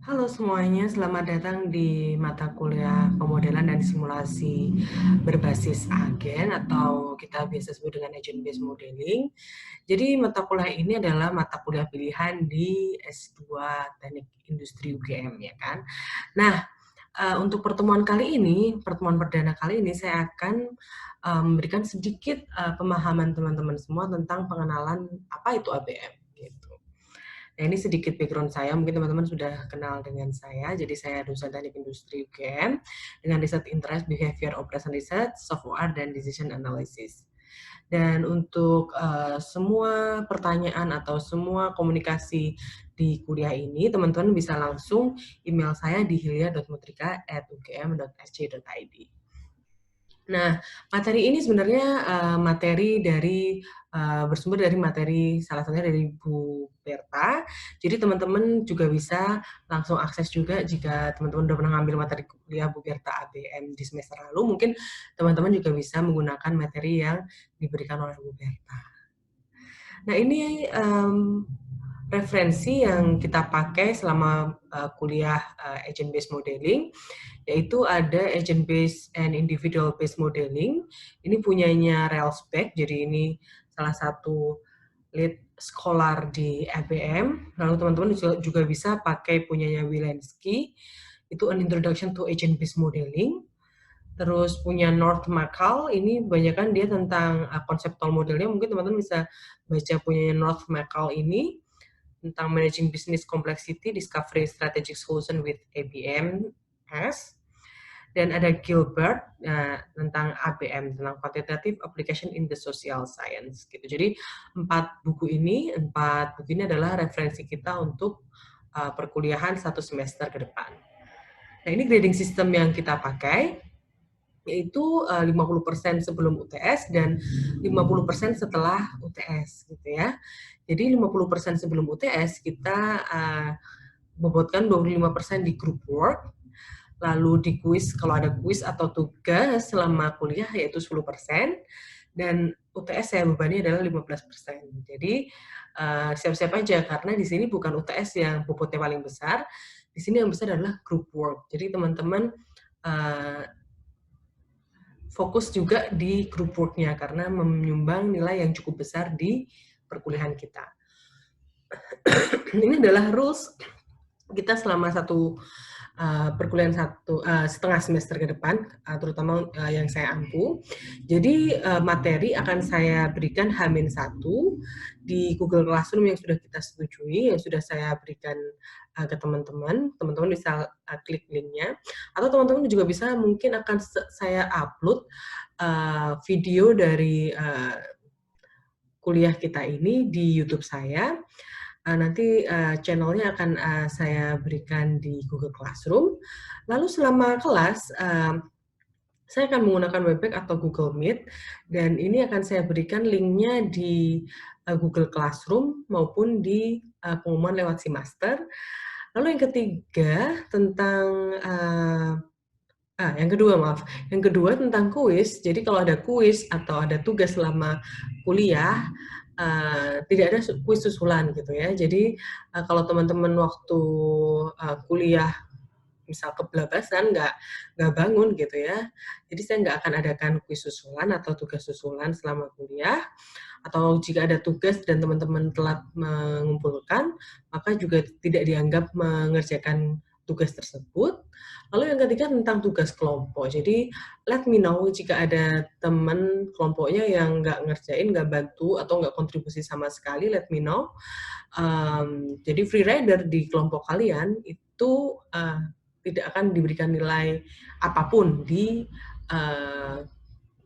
Halo semuanya, selamat datang di mata kuliah pemodelan dan simulasi berbasis agen atau kita biasa sebut dengan agent based modeling. Jadi mata kuliah ini adalah mata kuliah pilihan di S2 Teknik Industri UGM ya kan. Nah, untuk pertemuan kali ini, pertemuan perdana kali ini saya akan memberikan sedikit pemahaman teman-teman semua tentang pengenalan apa itu ABM gitu. Nah, ini sedikit background saya, mungkin teman-teman sudah kenal dengan saya. Jadi saya dosen teknik industri UGM dengan research interest behavior operation research, software, dan decision analysis. Dan untuk semua pertanyaan atau semua komunikasi di kuliah ini, teman-teman bisa langsung email saya di hilya.mutrika@ugm.sc.id. Nah, materi ini sebenarnya materi dari bersumber dari materi salah satunya dari Bu Berta. Jadi teman-teman juga bisa langsung akses juga jika teman-teman sudah pernah ngambil materi kuliah Bu Berta ABM di semester lalu, mungkin teman-teman juga bisa menggunakan materi yang diberikan oleh Bu Berta. Nah, ini referensi yang kita pakai selama kuliah agent based modeling, yaitu ada agent based and individual based modeling. Ini punyanya Railspec, jadi ini salah satu lead scholar di ABM. Lalu teman-teman juga bisa pakai punyanya Wilensky, itu An Introduction to Agent Based Modeling. Terus punya North Macau, ini banyakkan dia tentang conceptual modelnya. Mungkin teman-teman bisa baca punyanya North Macau ini tentang Managing Business Complexity, Discovery Strategic Solution with ABMS. Dan ada Gilbert tentang ABM, tentang Quantitative Application in the Social Science gitu. Jadi empat buku ini adalah referensi kita untuk perkuliahan satu semester ke depan. Nah, ini grading system yang kita pakai, yaitu 50% sebelum UTS dan 50% setelah UTS gitu ya. Jadi 50% sebelum UTS kita bobotkan 25% di group work, lalu di kuis, kalau ada kuis atau tugas selama kuliah yaitu 10%, dan UTS saya bebani adalah 15%. Jadi siap-siap aja, karena di sini bukan UTS yang bobotnya paling besar, di sini yang besar adalah group work. Jadi teman-teman fokus juga di group work-nya, karena menyumbang nilai yang cukup besar di perkuliahan kita. Ini adalah rules kita selama satu perkuliahan setengah semester ke depan, terutama yang saya ampu. Jadi materi akan saya berikan H-1 di Google Classroom yang sudah kita setujui, yang sudah saya berikan ke teman-teman. Teman-teman bisa klik linknya, atau teman-teman juga bisa mungkin akan saya upload video dari kuliah kita ini di YouTube saya. Nanti channelnya akan saya berikan di Google Classroom. Lalu selama kelas, saya akan menggunakan Webex atau Google Meet, dan ini akan saya berikan linknya di Google Classroom maupun di pengumuman lewat Simaster. Lalu yang ketiga tentang yang kedua tentang kuis. Jadi kalau ada kuis atau ada tugas selama kuliah, tidak ada kuis susulan gitu ya. Jadi kalau teman-teman waktu kuliah misal kebelabasan nggak bangun gitu ya. Jadi saya nggak akan adakan kuis susulan atau tugas susulan selama kuliah. Atau jika ada tugas dan teman-teman telat mengumpulkan, maka juga tidak dianggap mengerjakan tugas tersebut. Lalu yang ketiga tentang tugas kelompok. Jadi let me know jika ada teman kelompoknya yang nggak ngerjain, nggak bantu, atau nggak kontribusi sama sekali, let me know. Jadi free rider di kelompok kalian itu tidak akan diberikan nilai apapun di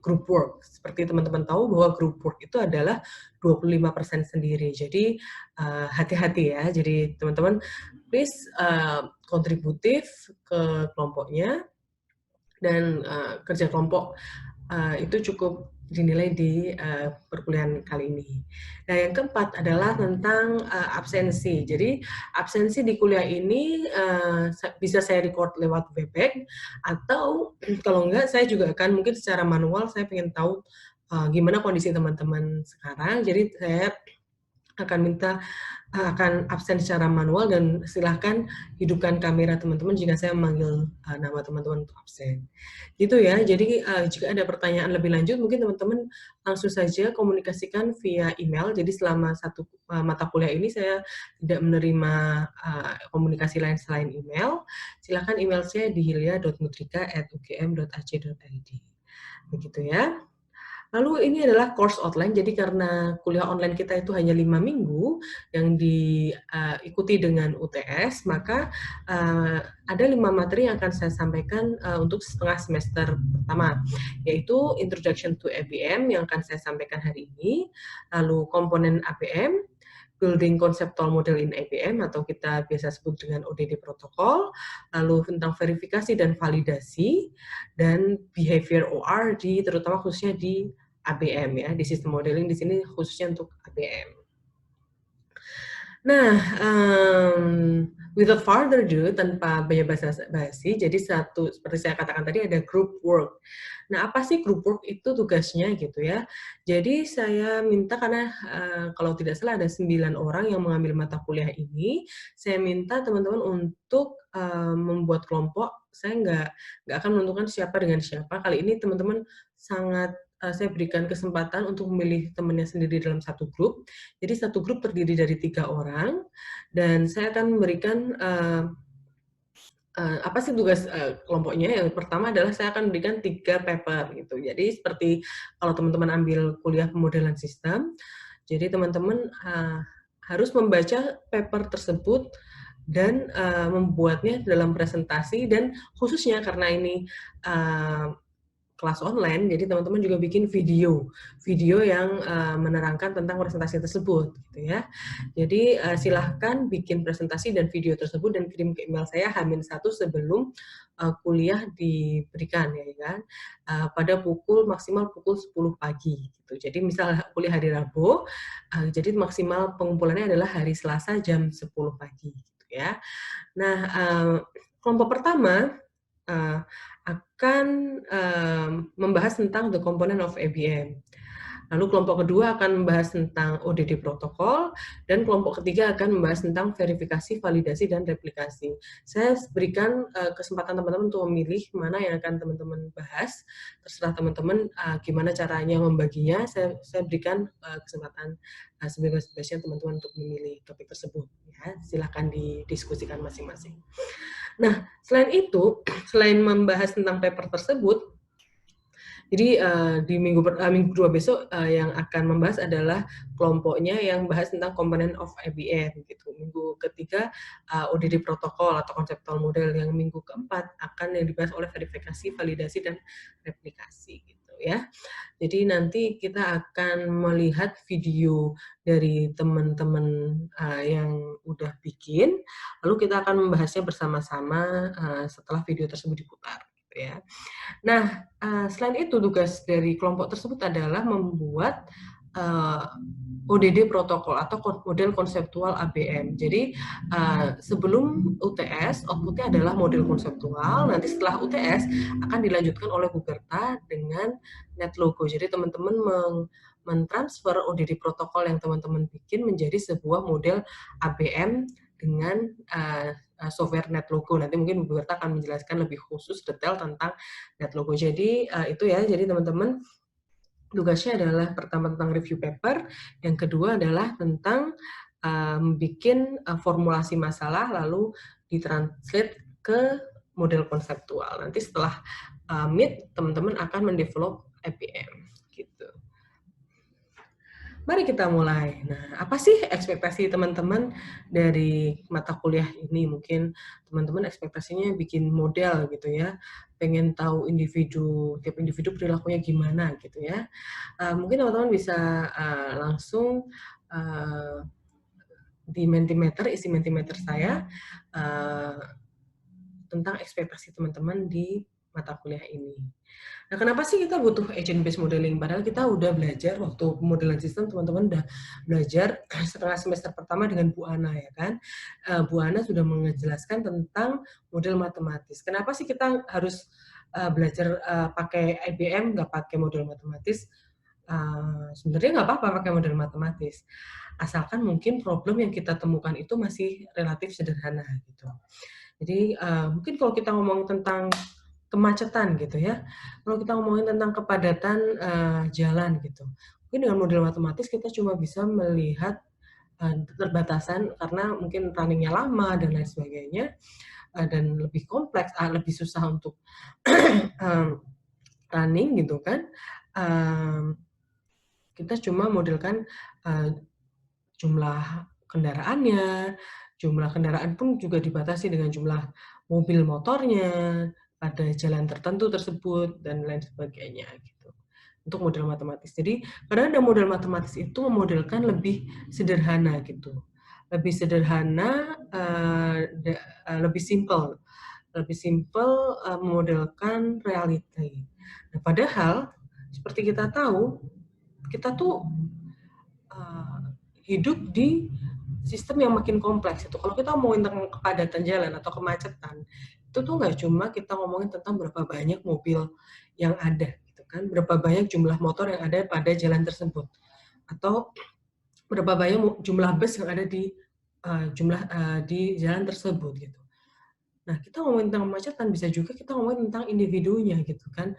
group work. Seperti teman-teman tahu bahwa group work itu adalah 25% sendiri. Jadi hati-hati ya. Jadi teman-teman please kontributif ke kelompoknya, dan kerja kelompok itu cukup dinilai di perkuliahan kali ini. Nah, yang keempat adalah tentang absensi. Jadi absensi di kuliah ini bisa saya record lewat Webex, atau kalau enggak saya juga akan mungkin secara manual, saya pengen tahu gimana kondisi teman-teman sekarang. Jadi saya akan minta akan absen secara manual dan silahkan hidupkan kamera teman-teman jika saya memanggil nama teman-teman untuk absen. Gitu ya, jadi jika ada pertanyaan lebih lanjut mungkin teman-teman langsung saja komunikasikan via email. Jadi selama satu mata kuliah ini saya tidak menerima komunikasi lain selain email. Silahkan email saya di hilya.nutrika@ugm.ac.id. Begitu ya. Lalu ini adalah course outline, jadi karena kuliah online kita itu hanya 5 minggu yang diikuti dengan UTS, maka ada 5 materi yang akan saya sampaikan untuk setengah semester pertama, yaitu Introduction to ABM yang akan saya sampaikan hari ini, lalu komponen ABM, Building Conceptual Model in ABM atau kita biasa sebut dengan ODD protokol, lalu tentang verifikasi dan validasi, dan behavior OR terutama khususnya di ABM ya, di sistem modeling di sini khususnya untuk ABM. Nah, without further ado, tanpa banyak basa-basi, jadi seperti saya katakan tadi ada group work. Nah, apa sih group work itu tugasnya gitu ya? Jadi saya minta karena kalau tidak salah ada 9 orang yang mengambil mata kuliah ini, saya minta teman-teman untuk membuat kelompok. Saya nggak akan menentukan siapa dengan siapa. Kali ini teman-teman sangat saya berikan kesempatan untuk memilih temannya sendiri dalam satu grup. Jadi satu grup terdiri dari 3 orang, dan saya akan memberikan apa sih tugas kelompoknya. Yang pertama adalah saya akan memberikan 3 paper gitu. Jadi seperti kalau teman-teman ambil kuliah pemodelan sistem, jadi teman-teman harus membaca paper tersebut dan membuatnya dalam presentasi, dan khususnya karena ini kelas online, jadi teman-teman juga bikin video yang menerangkan tentang presentasi tersebut, gitu ya. Jadi silahkan bikin presentasi dan video tersebut dan kirim ke email saya H-1 sebelum kuliah diberikan, ya kan. Pada maksimal pukul 10 pagi, gitu. Jadi misal kuliah hari Rabu, jadi maksimal pengumpulannya adalah hari Selasa jam 10 pagi, gitu ya. Nah, kelompok pertama akan membahas tentang the component of ABM. Lalu kelompok kedua akan membahas tentang ODD protokol, dan kelompok ketiga akan membahas tentang verifikasi, validasi, dan replikasi. Saya berikan kesempatan teman-teman untuk memilih mana yang akan teman-teman bahas. Terserah teman-teman gimana caranya membaginya. Saya berikan kesempatan sebebas-bebasnya teman-teman untuk memilih topik tersebut. Ya, silakan didiskusikan masing-masing. Nah, selain membahas tentang paper tersebut, jadi di minggu 2 besok yang akan membahas adalah kelompoknya yang bahas tentang komponen of ABM gitu. Minggu ketiga ODD protokol atau conceptual model, yang minggu keempat akan yang dibahas oleh verifikasi, validasi, dan replikasi gitu ya. Jadi nanti kita akan melihat video dari teman-teman yang udah bikin, lalu kita akan membahasnya bersama-sama setelah video tersebut diputar gitu ya. Nah, selain itu tugas dari kelompok tersebut adalah membuat ODD protokol atau model konseptual ABM. Jadi sebelum UTS, outputnya adalah model konseptual. Nanti setelah UTS akan dilanjutkan oleh Buberta dengan NetLogo. Jadi teman-teman mentransfer ODD protokol yang teman-teman bikin menjadi sebuah model ABM dengan software NetLogo. Nanti mungkin Bu Berta akan menjelaskan lebih khusus detail tentang NetLogo. Jadi itu ya, jadi teman-teman tugasnya adalah pertama tentang review paper, yang kedua adalah tentang bikin formulasi masalah lalu ditranslate ke model konseptual. Nanti setelah meet, teman-teman akan mendevelop APM gitu. Mari kita mulai. Nah, apa sih ekspektasi teman-teman dari mata kuliah ini? Mungkin teman-teman ekspektasinya bikin model gitu ya, pengen tahu tiap individu perilakunya gimana gitu ya. Mungkin teman-teman bisa langsung di Mentimeter, isi Mentimeter saya tentang ekspektasi teman-teman di mata kuliah ini. Nah, kenapa sih kita butuh agent-based modeling? Padahal kita udah belajar waktu pemodelan sistem, teman-teman udah belajar setengah semester pertama dengan Bu Ana, ya kan? Bu Ana sudah menjelaskan tentang model matematis. Kenapa sih kita harus belajar pakai IBM, nggak pakai model matematis? sebenarnya nggak apa-apa pakai model matematis, asalkan mungkin problem yang kita temukan itu masih relatif sederhana gitu. Jadi mungkin kalau kita ngomong tentang kemacetan gitu ya, kalau kita ngomongin tentang kepadatan jalan gitu, mungkin dengan model matematis kita cuma bisa melihat keterbatasan karena mungkin runningnya lama dan lain sebagainya, dan lebih kompleks, lebih susah untuk running gitu kan. Kita cuma modelkan jumlah kendaraannya, jumlah kendaraan pun juga dibatasi dengan jumlah mobil motornya pada jalan tertentu tersebut dan lain sebagainya gitu. Untuk model matematis. Jadi kadang ada model matematis itu memodelkan lebih sederhana gitu. Lebih sederhana, lebih simple. Lebih simple memodelkan reality. Nah, padahal seperti kita tahu, kita tuh hidup di sistem yang makin kompleks itu. Kalau kita ngomongin tentang kepadatan jalan atau kemacetan, itu tuh nggak cuma kita ngomongin tentang berapa banyak mobil yang ada, gitu kan, berapa banyak jumlah motor yang ada pada jalan tersebut, atau berapa banyak jumlah bus yang ada di di jalan tersebut, gitu. Nah, kita ngomongin tentang kemacetan, bisa juga kita ngomongin tentang individunya, gitu kan.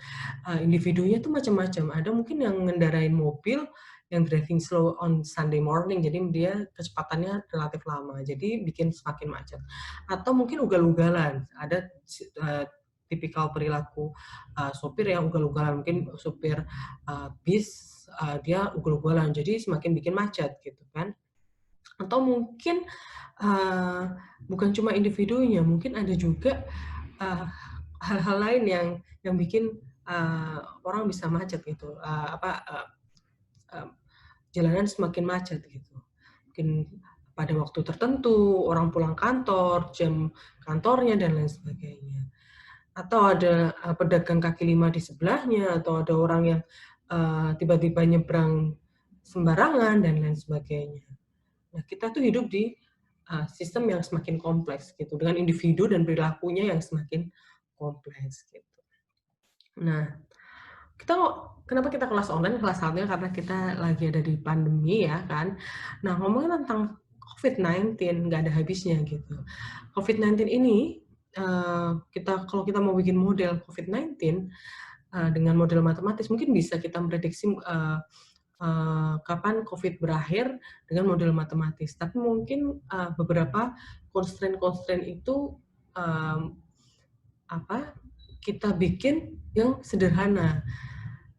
Individunya tuh macam-macam. Ada mungkin yang ngendarain mobil yang driving slow on Sunday morning, jadi dia kecepatannya relatif lama, jadi bikin semakin macet. Atau mungkin ugal-ugalan, ada tipikal perilaku sopir yang ugal-ugalan, mungkin sopir bis, dia ugal-ugalan, jadi semakin bikin macet, gitu kan. Atau mungkin bukan cuma individunya, mungkin ada juga hal-hal lain yang bikin orang bisa macet gitu, jalanan semakin macet gitu. Mungkin pada waktu tertentu, orang pulang kantor, jam kantornya dan lain sebagainya. Atau ada pedagang kaki lima di sebelahnya, atau ada orang yang tiba-tiba nyebrang sembarangan dan lain sebagainya. Nah, kita tuh hidup di sistem yang semakin kompleks gitu, dengan individu dan perilakunya yang semakin kompleks gitu. Nah, kenapa kita kelas online? Kelas satunya karena kita lagi ada di pandemi ya kan. Nah, ngomongin tentang COVID-19 nggak ada habisnya gitu. COVID-19 ini kalau kita mau bikin model COVID-19 dengan model matematis mungkin bisa kita prediksi kapan COVID berakhir dengan model matematis. Tapi mungkin beberapa constraint itu kita bikin yang sederhana.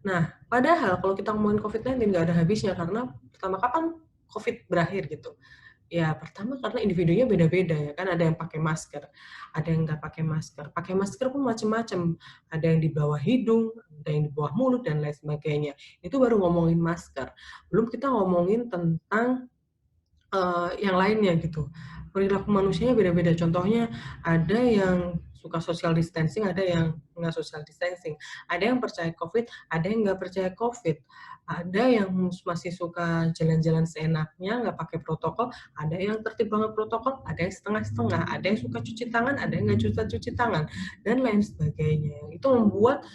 Nah, padahal kalau kita ngomongin COVID-19 nggak ada habisnya karena pertama kapan COVID berakhir gitu. Ya, pertama karena individunya beda-beda ya kan, ada yang pakai masker, ada yang nggak pakai masker. Pakai masker pun macam-macam, ada yang di bawah hidung, ada yang di bawah mulut dan lain sebagainya. Itu baru ngomongin masker. Belum kita ngomongin tentang yang lainnya gitu. Perilaku manusianya beda-beda. Contohnya ada yang suka social distancing, ada yang nggak social distancing. Ada yang percaya COVID, ada yang nggak percaya COVID. Ada yang masih suka jalan-jalan seenaknya, nggak pakai protokol. Ada yang tertib banget protokol, ada yang setengah-setengah. Ada yang suka cuci tangan, ada yang nggak suka cuci tangan, dan lain sebagainya. Itu membuat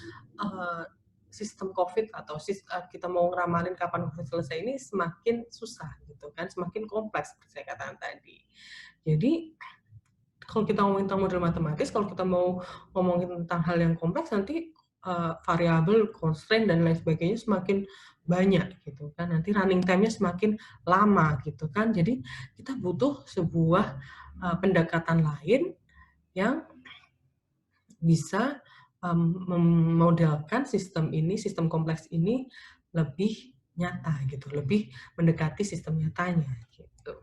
sistem COVID atau kita mau ngeramalin kapan COVID selesai ini semakin susah gitu kan, semakin kompleks seperti saya katakan tadi. Jadi kalau kita ngomongin tentang model matematis, kalau kita mau ngomongin tentang hal yang kompleks nanti variabel, constraint dan lain sebagainya semakin banyak gitu kan. Nanti running time-nya semakin lama gitu kan. Jadi kita butuh sebuah pendekatan lain yang bisa memodelkan sistem ini, sistem kompleks ini lebih nyata gitu, lebih mendekati sistem nyatanya gitu.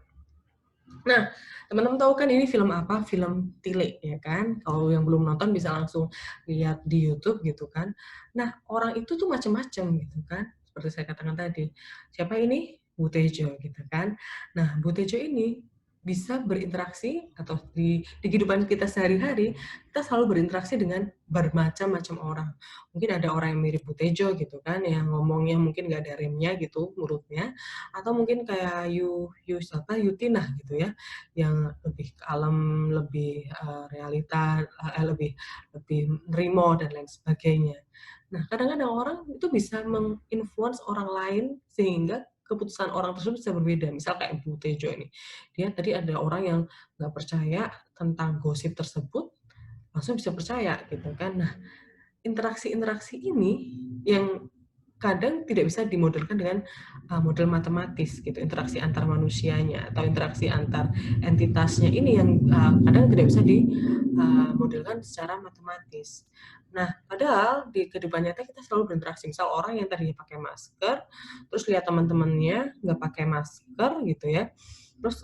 Nah, teman-teman tahu kan ini film apa? Film Tile ya kan? Kalau yang belum nonton bisa langsung lihat di YouTube gitu kan. Nah, orang itu tuh macam-macam gitu kan. Seperti saya katakan tadi. Siapa ini? Bu Tejo gitu kan. Nah, Bu Tejo ini bisa berinteraksi atau di kehidupan kita sehari-hari, kita selalu berinteraksi dengan bermacam-macam orang. Mungkin ada orang yang mirip Butejo gitu kan, yang ngomongnya mungkin nggak ada remnya gitu mulutnya, atau mungkin kayak Yutinah gitu ya, yang lebih kalem, lebih realita, lebih lebih nerimo dan lain sebagainya. Nah, kadang-kadang orang itu bisa menginfluence orang lain sehingga keputusan orang tersebut bisa berbeda. Misal kayak Bu Tejo ini, dia tadi ada orang yang nggak percaya tentang gosip tersebut, langsung bisa percaya gitu kan. Nah, interaksi-interaksi ini yang kadang tidak bisa dimodelkan dengan model matematis gitu, interaksi antar manusianya atau interaksi antar entitasnya ini yang kadang tidak bisa dimodelkan secara matematis. Nah, padahal di kehidupan nyata kita selalu berinteraksi. Misal orang yang tadinya pakai masker, terus lihat teman-temannya nggak pakai masker gitu ya, terus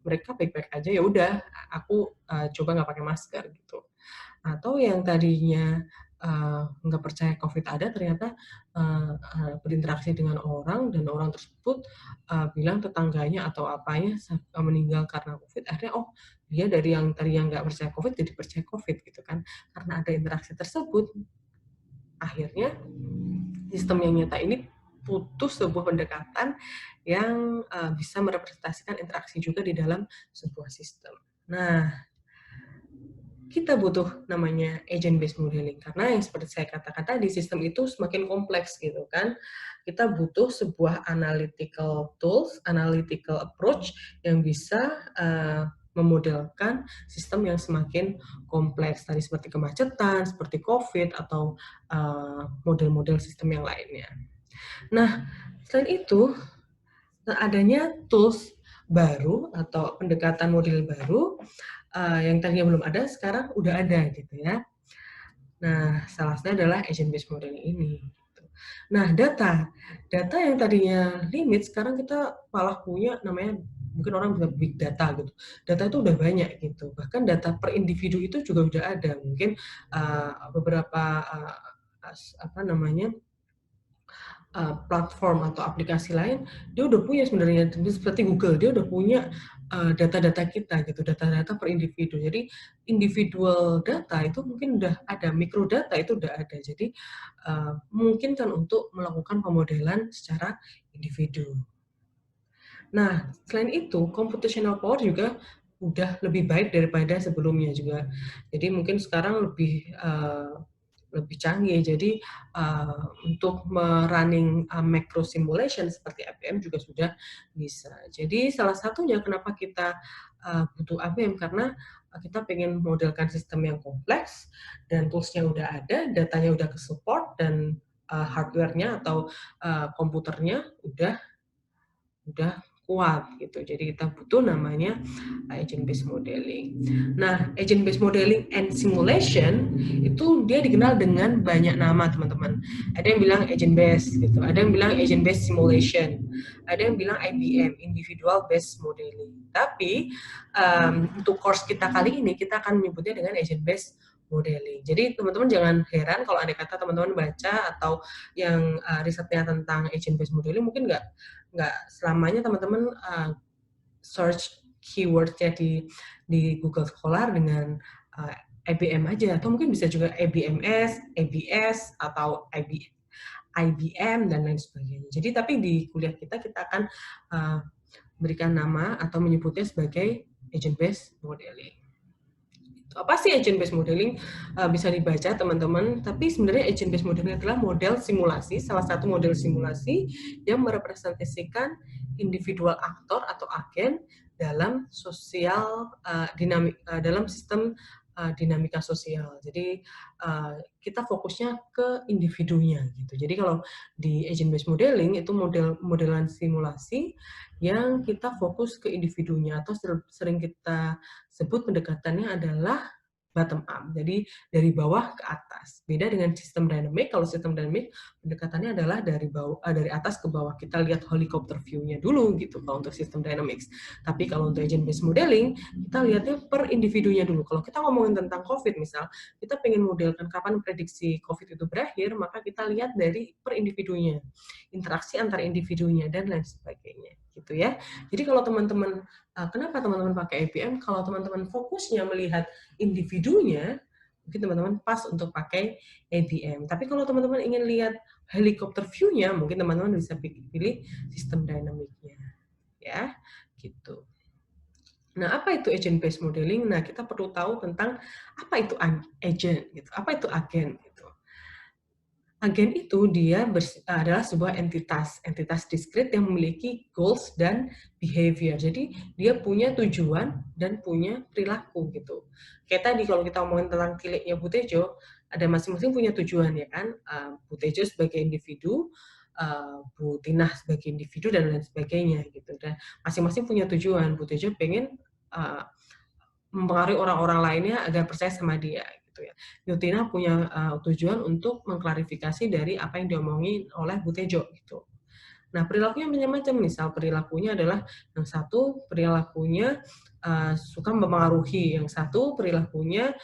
mereka baik-baik aja, ya udah aku coba nggak pakai masker gitu. Atau yang tadinya nggak percaya COVID ada, ternyata berinteraksi dengan orang dan orang tersebut bilang tetangganya atau apanya meninggal karena COVID. Akhirnya dia dari yang tadi yang nggak percaya COVID jadi percaya COVID gitu kan. Karena ada interaksi tersebut, akhirnya sistem yang nyata ini putus sebuah pendekatan yang bisa merepresentasikan interaksi juga di dalam sebuah sistem. Nah, kita butuh namanya agent based modeling karena yang seperti saya katakan tadi, sistem itu semakin kompleks gitu kan. Kita butuh sebuah analytical tools, analytical approach yang bisa memodelkan sistem yang semakin kompleks tadi, seperti kemacetan, seperti COVID atau model-model sistem yang lainnya. Nah, selain itu adanya tools baru atau pendekatan model baru yang tadinya belum ada, sekarang udah ada gitu ya. Nah, salah satunya adalah agent based modeling ini. Gitu. Nah, data yang tadinya limit, sekarang kita malah punya namanya, mungkin orang bilang big data gitu. Data itu udah banyak gitu. Bahkan data per individu itu juga udah ada. Mungkin beberapa apa namanya platform atau aplikasi lain, dia udah punya sebenarnya, seperti Google, dia udah punya data-data kita gitu, data-data per individu. Jadi individual data itu mungkin udah ada, mikrodata itu udah ada. Jadi memungkinkan untuk melakukan pemodelan secara individu. Nah, selain itu, computational power juga udah lebih baik daripada sebelumnya juga. Jadi mungkin sekarang lebih canggih. Jadi untuk running macro simulation seperti IBM juga sudah bisa. Jadi salah satunya kenapa kita butuh IBM, karena kita pengen modelkan sistem yang kompleks dan toolsnya udah ada, datanya udah ke support, dan hardware-nya atau komputernya udah kuat gitu. Jadi kita butuh namanya agent based modeling. Nah, agent based modeling and simulation itu dia dikenal dengan banyak nama, teman-teman. Ada yang bilang agent based gitu, ada yang bilang agent based simulation, ada yang bilang IBM, individual based modeling. Tapi untuk course kita kali ini kita akan menyebutnya dengan agent based modeling. Jadi teman-teman jangan heran kalau ada kata teman-teman baca atau yang risetnya tentang agent based modeling, mungkin nggak selamanya teman-teman search keywordnya di Google Scholar dengan IBM aja, atau mungkin bisa juga IBMS, ABS, atau IBM dan lain sebagainya. Jadi tapi di kuliah kita akan berikan nama atau menyebutnya sebagai agent based modeling. Apa sih agent based modeling? Bisa dibaca teman-teman, tapi sebenarnya agent based modeling adalah model simulasi, salah satu model simulasi yang merepresentasikan individual aktor atau agen dalam sosial dalam sistem dinamika sosial. Jadi kita fokusnya ke individunya gitu. Jadi kalau di agent based modeling itu modelan simulasi yang kita fokus ke individunya, atau sering kita sebut pendekatannya adalah bottom up, jadi dari bawah ke atas. Beda dengan sistem dynamic. Kalau sistem dynamic pendekatannya adalah dari atas ke bawah. Kita lihat helicopter view-nya dulu gitu kalau untuk sistem dynamics. Tapi kalau untuk agent based modeling, kita lihatnya per individunya dulu. Kalau kita ngomongin tentang COVID misal, kita pengen modelkan kapan prediksi COVID itu berakhir, maka kita lihat dari per individunya, interaksi antar individunya dan lain sebagainya. gitu ya. Jadi kalau teman-teman, kenapa teman-teman pakai IBM? Kalau teman-teman fokusnya melihat individunya, mungkin teman-teman pas untuk pakai IBM. Tapi kalau teman-teman ingin lihat helikopter view-nya, mungkin teman-teman bisa pilih sistem dynamic-nya, ya, gitu. Nah, apa itu agent based modeling? Nah, kita perlu tahu tentang apa itu agent, gitu. Apa itu agen, gitu. Agen itu dia adalah sebuah entitas diskrit yang memiliki goals dan behavior. Jadi dia punya tujuan dan punya perilaku gitu. Kayak tadi kalau kita ngomongin tentang tiliknya Bu Tejo, ada masing-masing punya tujuan ya kan. Bu Tejo sebagai individu, Bu Tinah sebagai individu dan lain sebagainya gitu. Dan masing-masing punya tujuan. Bu Tejo pengen mempengaruhi orang-orang lainnya agar percaya sama dia gitu ya. Yutina punya tujuan untuk mengklarifikasi dari apa yang diomongin oleh Bu Tejo gitu. Nah, perilakunya macam-macam. Misal perilakunya adalah yang satu perilakunya suka mempengaruhi, yang satu perilakunya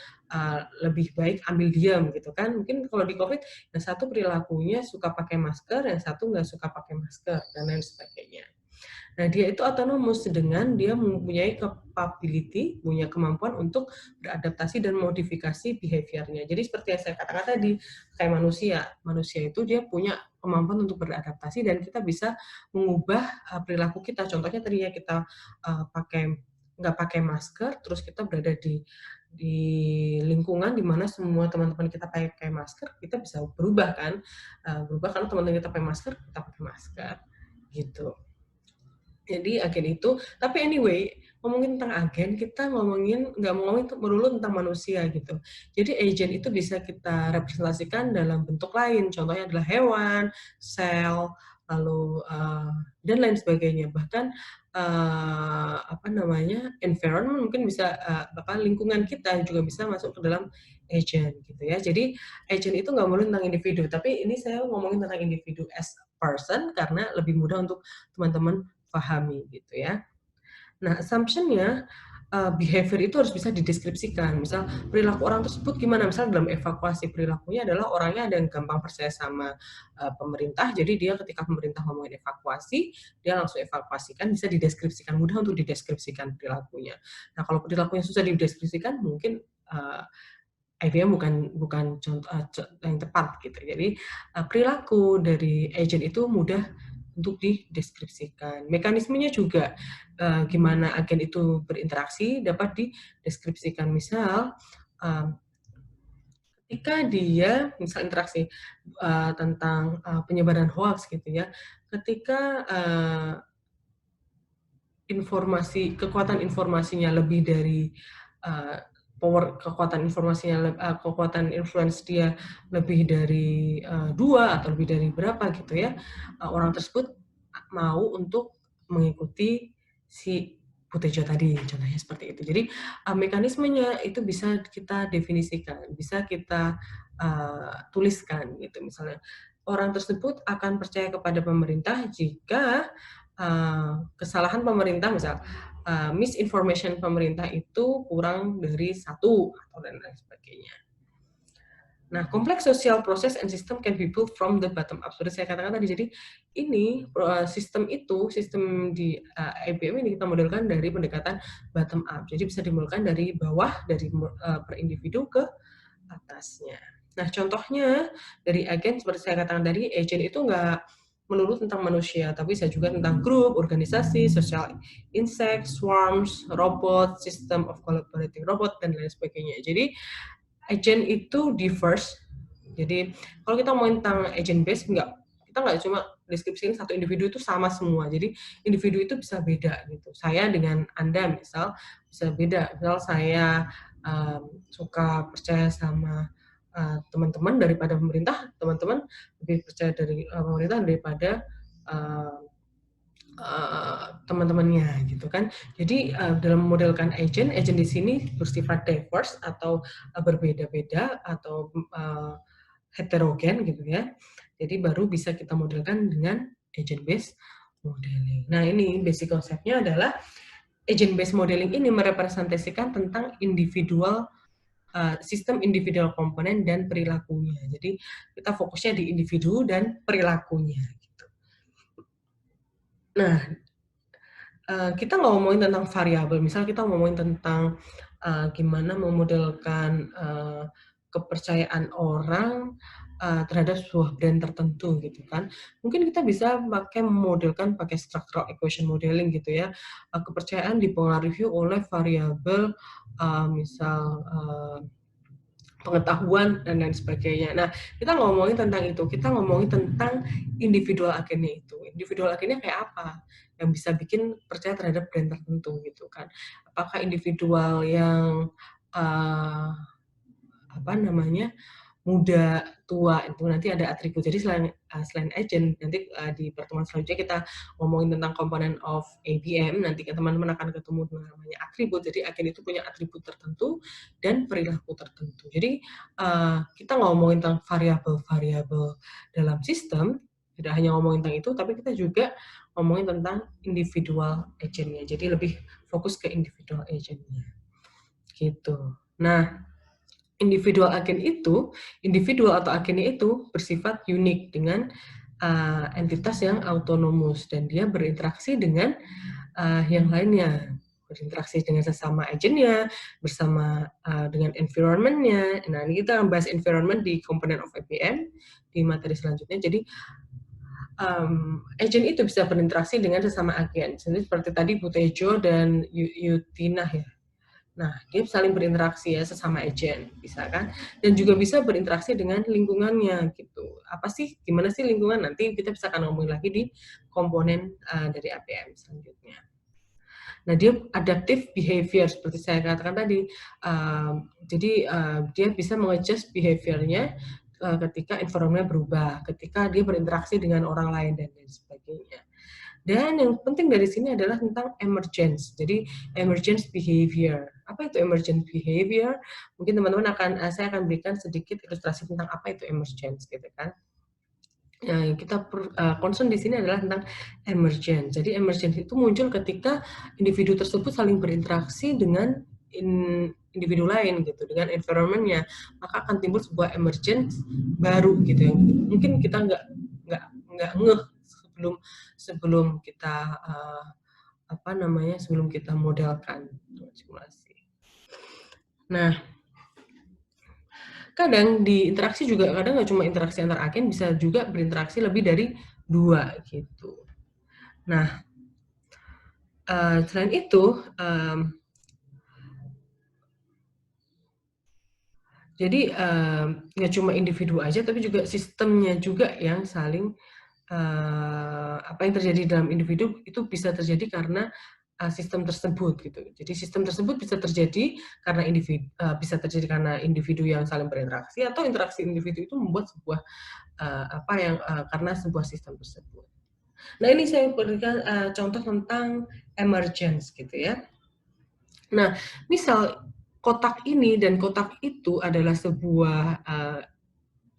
lebih baik ambil diam gitu kan. Mungkin kalau di COVID yang satu perilakunya suka pakai masker, yang satu nggak suka pakai masker dan lain sebagainya. Nah, dia itu autonomous dengan dia mempunyai capability, punya kemampuan untuk beradaptasi dan modifikasi behaviornya. Jadi seperti yang saya katakan tadi, kayak manusia. Manusia itu dia punya kemampuan untuk beradaptasi dan kita bisa mengubah perilaku kita. Contohnya tadinya kita nggak pakai masker, terus kita berada di lingkungan di mana semua teman-teman kita pakai masker, kita bisa berubah kan, berubah karena teman-teman kita pakai masker, gitu. Jadi agen itu, tapi anyway, ngomongin tentang agen, kita nggak ngomongin melulu tentang manusia gitu. Jadi agent itu bisa kita representasikan dalam bentuk lain, contohnya adalah hewan, sel, lalu dan lain sebagainya. Bahkan environment mungkin bisa lingkungan kita juga bisa masuk ke dalam agent gitu ya. Jadi agent itu nggak melulu tentang individu, tapi ini saya ngomongin tentang individu as person karena lebih mudah untuk teman-teman pahami gitu ya. Nah, assumption-nya behavior itu harus bisa dideskripsikan. Misal perilaku orang tersebut gimana? Misal dalam evakuasi perilakunya adalah orangnya ada yang gampang percaya sama pemerintah, jadi dia ketika pemerintah ngomongin evakuasi, dia langsung evakuasikan, bisa dideskripsikan, mudah untuk dideskripsikan perilakunya. Nah, kalau perilakunya susah dideskripsikan, mungkin IBM bukan contoh yang tepat gitu. Jadi perilaku dari agent itu mudah untuk dideskripsikan. Mekanismenya juga gimana agen itu berinteraksi dapat dideskripsikan. Misal ketika dia misal interaksi tentang penyebaran hoax gitu ya, ketika kekuatan informasinya lebih dari kekuatan influence dia lebih dari 2 atau lebih dari berapa gitu ya, orang tersebut mau untuk mengikuti si Butejo tadi, contohnya seperti itu. Jadi mekanismenya itu bisa kita definisikan, bisa kita tuliskan gitu. Misalnya orang tersebut akan percaya kepada pemerintah jika kesalahan pemerintah, misal misinformation pemerintah itu kurang dari 1 atau dan lain sebagainya. Nah, kompleks social process and system can be built from the bottom up. Seperti saya katakan tadi, jadi ini sistem di IBM ini kita modelkan dari pendekatan bottom up. Jadi bisa dimulai dari bawah, dari per individu ke atasnya. Nah, contohnya dari agen seperti saya katakan tadi, agent itu nggak melulu tentang manusia, tapi bisa juga tentang grup, organisasi, social insect, swarms, robot, system of collaborating robot, dan lain sebagainya. Jadi, agent itu diverse. Jadi, kalau kita ngomongin tentang agent based, kita nggak cuma deskripsiin satu individu itu sama semua. Jadi, individu itu bisa beda gitu. Saya dengan Anda misal bisa beda. Misal saya suka percaya sama teman-teman daripada pemerintah, teman-teman lebih percaya dari pemerintah daripada teman-temannya gitu kan. Jadi dalam modelkan agent di sini bersifat diverse atau berbeda-beda atau heterogen gitu ya. Jadi baru bisa kita modelkan dengan agent based modeling. Nah, ini basic konsepnya adalah agent based modeling ini merepresentasikan tentang sistem individual komponen dan perilakunya. Jadi kita fokusnya di individu dan perilakunya. Gitu. Nah, kita nggak ngomongin tentang variabel, misal kita ngomongin tentang gimana memodelkan kepercayaan orang terhadap sebuah brand tertentu gitu kan. Mungkin kita bisa memodelkan pakai structural equation modeling gitu ya. Kepercayaan dipengaruhi oleh variabel misal pengetahuan dan lain sebagainya. Nah, kita ngomongin tentang itu, kita ngomongin tentang individual agennya itu. Individual agennya kayak apa? Yang bisa bikin percaya terhadap brand tertentu gitu kan. Apakah individual yang apa namanya muda, tua, itu nanti ada atribut. Jadi selain agent, nanti di pertemuan selanjutnya kita ngomongin tentang komponen of ABM, nanti teman-teman akan ketemu dengan namanya atribut. Jadi agen itu punya atribut tertentu dan perilaku tertentu. Jadi kita ngomongin tentang variabel-variabel dalam sistem, tidak hanya ngomongin tentang itu, tapi kita juga ngomongin tentang individual agentnya. Jadi lebih fokus ke individual agentnya. Gitu. Nah, individual atau agennya itu bersifat unik dengan entitas yang autonomus dan dia berinteraksi dengan yang lainnya, berinteraksi dengan sesama agennya, bersama dengan environment-nya. Nah, ini kita akan bahas environment di component of APM di materi selanjutnya. Jadi agent itu bisa berinteraksi dengan sesama agen. Jadi seperti tadi Bu Tejo dan Yutina ya. Nah, dia saling berinteraksi ya sesama agent, bisa kan? Dan juga bisa berinteraksi dengan lingkungannya gitu. Apa sih, gimana sih lingkungan? Nanti kita bisa akan ngomongin lagi di komponen dari APM selanjutnya. Nah, dia adaptive behavior seperti saya katakan tadi. Jadi dia bisa mengadjust behaviornya ketika environment berubah, ketika dia berinteraksi dengan orang lain dan lain sebagainya. Dan yang penting dari sini adalah tentang emergence. Jadi emergence behavior. Apa itu emergent behavior? Mungkin teman-teman saya akan berikan sedikit ilustrasi tentang apa itu emergence, gitu kan. Yang kita concern di sini adalah tentang emergence. Jadi emergence itu muncul ketika individu tersebut saling berinteraksi dengan individu lain gitu, dengan environment-nya, maka akan timbul sebuah emergence baru gitu yang mungkin kita nggak ngeh sebelum kita sebelum kita modelkan simulasi. Nah, kadang di interaksi juga kadang nggak cuma interaksi antar agen, bisa juga berinteraksi lebih dari 2 gitu. Nah, selain itu jadi nggak cuma individu aja, tapi juga sistemnya juga yang saling apa yang terjadi dalam individu itu bisa terjadi karena sistem tersebut gitu. Jadi sistem tersebut bisa terjadi karena individu yang saling berinteraksi atau interaksi individu itu membuat sebuah karena sebuah sistem tersebut. Nah, ini saya berikan contoh tentang emergence gitu ya. Nah, misal kotak ini dan kotak itu adalah sebuah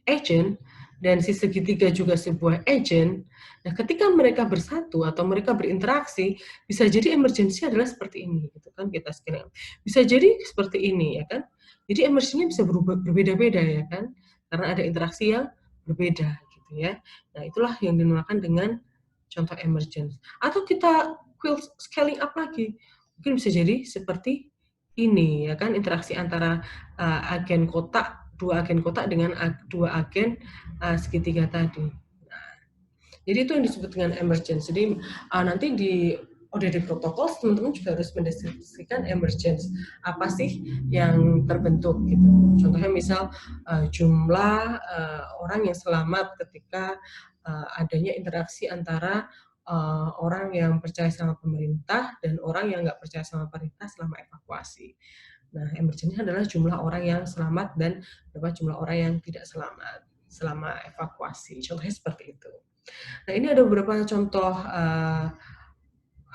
agent dan si segitiga juga sebuah agent. Nah, ketika mereka bersatu atau mereka berinteraksi, bisa jadi emergency adalah seperti ini, gitu kan kita sekalian. Bisa jadi seperti ini, ya kan? Jadi emergency-nya bisa berbeda-beda, ya kan? Karena ada interaksi yang berbeda, gitu ya. Nah, itulah yang dinamakan dengan contoh emergence. Atau kita scaling up lagi, mungkin bisa jadi seperti ini, ya kan? Interaksi antara dua agen kotak dengan dua agen segitiga tadi. Nah, jadi itu yang disebut dengan emergence. Jadi nanti di ODD protokol teman-teman juga harus mendeskripsikan emergence. Apa sih yang terbentuk gitu. Contohnya misal jumlah orang yang selamat ketika adanya interaksi antara orang yang percaya sama pemerintah dan orang yang nggak percaya sama pemerintah selama evakuasi. Nah, emergency adalah jumlah orang yang selamat dan berapa jumlah orang yang tidak selamat selama evakuasi. Contohnya seperti itu. Nah, ini ada beberapa contoh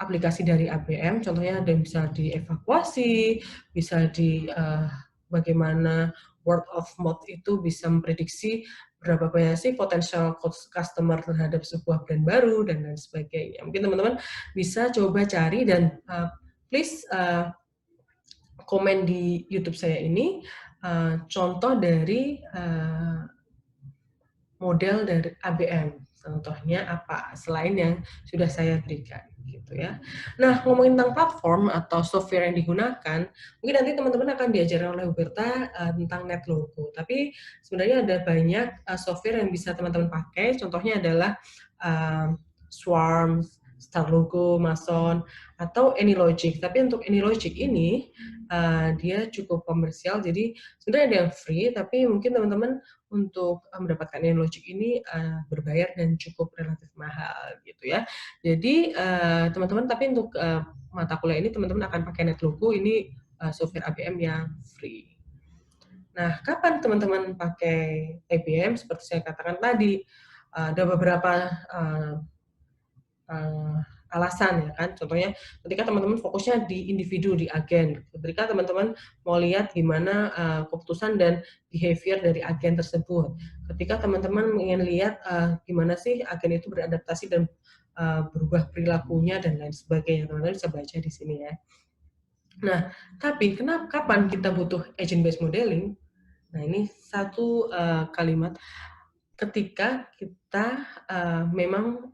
aplikasi dari ABM. Contohnya ada yang bisa dievakuasi, bisa di bagaimana word of mouth itu bisa memprediksi berapa banyak sih potensial customer terhadap sebuah brand baru dan lain sebagainya. Mungkin teman-teman bisa coba cari dan please komen di YouTube saya ini contoh dari model dari ABM Contohnya apa? Selain yang sudah saya berikan, gitu ya. Nah, ngomongin tentang platform atau software yang digunakan, mungkin nanti teman-teman akan diajarkan oleh Huberta tentang NetLogo. Tapi sebenarnya ada banyak software yang bisa teman-teman pakai. Contohnya adalah Swarm, StarLogo, Mason, atau AnyLogic. Tapi untuk AnyLogic ini dia cukup komersial, jadi sebenarnya ada yang free, tapi mungkin teman-teman untuk mendapatkan AnyLogic ini berbayar dan cukup relatif mahal gitu ya. Jadi teman-teman, tapi untuk mata kuliah ini teman-teman akan pakai NetLogo, ini software ABM yang free. Nah, kapan teman-teman pakai ABM? Seperti saya katakan tadi, ada beberapa alasan ya kan. Contohnya ketika teman-teman fokusnya di individu, di agen. Ketika teman-teman mau lihat gimana keputusan dan behavior dari agen tersebut. Ketika teman-teman ingin lihat gimana sih agen itu beradaptasi dan berubah perilakunya dan lain sebagainya. Teman-teman bisa baca di sini ya. Nah, tapi kapan kita butuh agent based modeling? Nah, ini satu kalimat. Ketika kita memang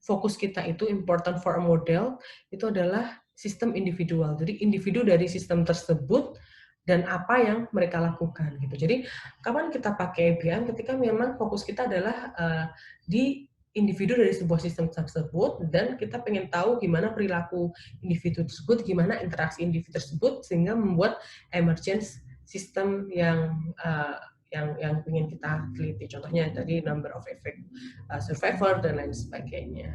fokus kita itu important for a model, itu adalah sistem individual. Jadi individu dari sistem tersebut dan apa yang mereka lakukan gitu. Jadi kapan kita pakai ABM? Ketika memang fokus kita adalah di individu dari sebuah sistem tersebut dan kita pengen tahu gimana perilaku individu tersebut, gimana interaksi individu tersebut sehingga membuat emergence sistem yang ingin kita teliti. Contohnya tadi number of effect survivor dan lain sebagainya.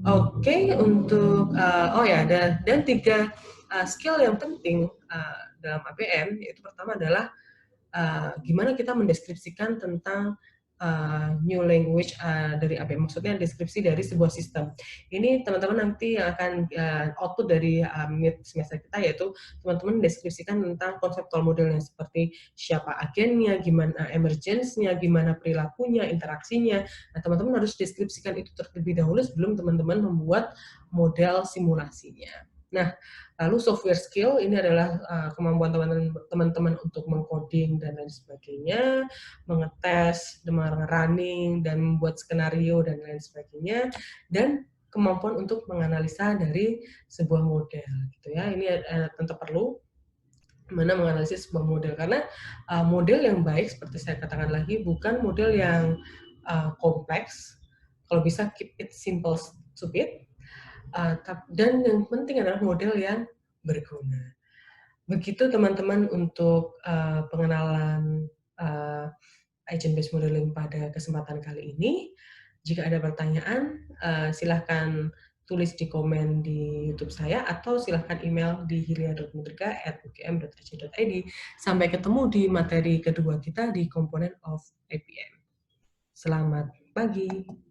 Oke, untuk oh ya, dan 3 skill yang penting dalam ABM, yaitu pertama adalah gimana kita mendeskripsikan tentang new language dari ABM, maksudnya deskripsi dari sebuah sistem. Ini teman-teman nanti yang akan output dari mid semester kita, yaitu teman-teman deskripsikan tentang konseptual modelnya seperti siapa agennya, gimana emergence-nya, gimana perilakunya, interaksinya. Nah, teman-teman harus deskripsikan itu terlebih dahulu sebelum teman-teman membuat model simulasinya. Nah, lalu software skill ini adalah kemampuan teman-teman untuk mengcoding dan lain sebagainya, mengetes, running, dan membuat skenario dan lain sebagainya, dan kemampuan untuk menganalisa dari sebuah model gitu ya. Ini tentu perlu gimana menganalisis sebuah model, karena model yang baik seperti saya katakan lagi bukan model yang kompleks. Kalau bisa keep it simple, stupid. Dan yang penting adalah model yang berguna. Begitu teman-teman untuk pengenalan agent based modeling pada kesempatan kali ini. Jika ada pertanyaan, silahkan tulis di komen di YouTube saya atau silahkan email di hilia.mudrika@ugm.ac.id. Sampai ketemu di materi kedua kita di komponen of APM. Selamat pagi.